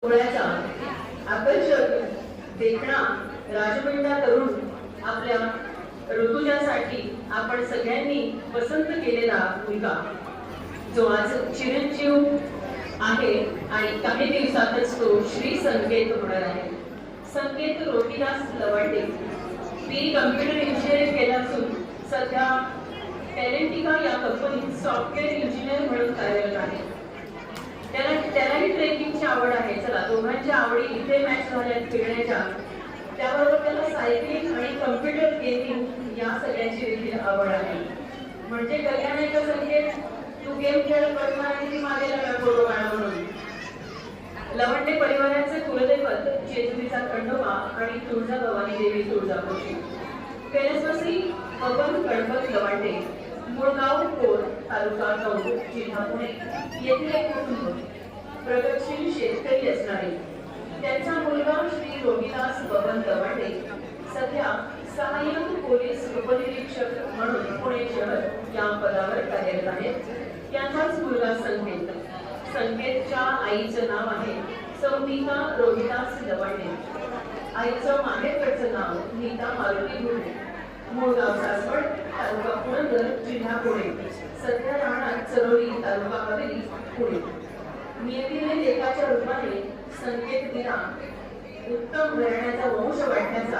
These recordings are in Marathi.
सोहळ्याचा आकर्षक देखणा राजमंडा तरुण आपल्या ऋतुजासाठी आपण सगळ्यांनी पसंत केलेला मुलगा जो आज चिरंजीव आहे आणि काही दिवसातच तो श्री संकेत होणार आहे. संकेत रोहिदास लवांडे बी कम्प्युटर इंजिनिअरिंग केला असून सध्या टॅलेंटिका या कंपनीत सॉफ्टवेअर इंजिनियर म्हणून कार्यरत आहे. त्यालाही ट्रेकिंगची आवड आहे. चला, दोघांच्या आवडी इथे मॅच झाल्यात फिरण्याच्या. त्याबरोबर त्याला सायकलिंग आणि कम्प्युटर गेमिंग या सगळ्यांची देखील आवड आहे. म्हणजे कल्याण आहे का संकेत, तू गेम खेळत बसणार आणि ती मागे लागला फोटो काढा म्हणून. लवंडे परिवाराचे कुलदैवत जेजुरीचा खंडोबा आणि तुळजाभवानी देवी तुळजापूरची. कैलासवासी बबन गणपत लवांडे, मूळ गाव कोर, तालुका दौंड, जिल्हा पुणे येथील एक कुटुंब, प्रगतशील शेतकरी असणारे. त्यांचा मुलगा श्री रोहिदास बबन लवांडे सध्या सहाय्यक पोलीस उपनिरीक्षक म्हणून पुणे शहर या पदावर कार्यरत आहेत. त्यांचाच मुलगा संकेत. संकेतच्या आईचं नाव आहे सौमिका रोहिदास लवांडे. आईचं माहेरकडचं नाव नीता मारुती गुडे, मूळ गाव सासवड, तालुका पुरंदर, जिल्हा पुणे. सध्या राहणार चरोली, तालुका हवेली, पुणे. नियतीने लेखाच्या रूपाने संकेत दिला उत्तम घराण्याचा वंश वाढण्याचा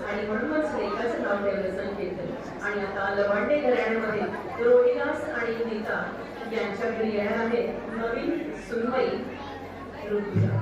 आणि म्हणूनच लेखाचं नाव ठेवलं संकेत. आणि आता लवांडे घराण्यामध्ये रोहिदास आणि नीता यांच्याकडे येणार आहे नवीन सुनवाई ऋतुजा.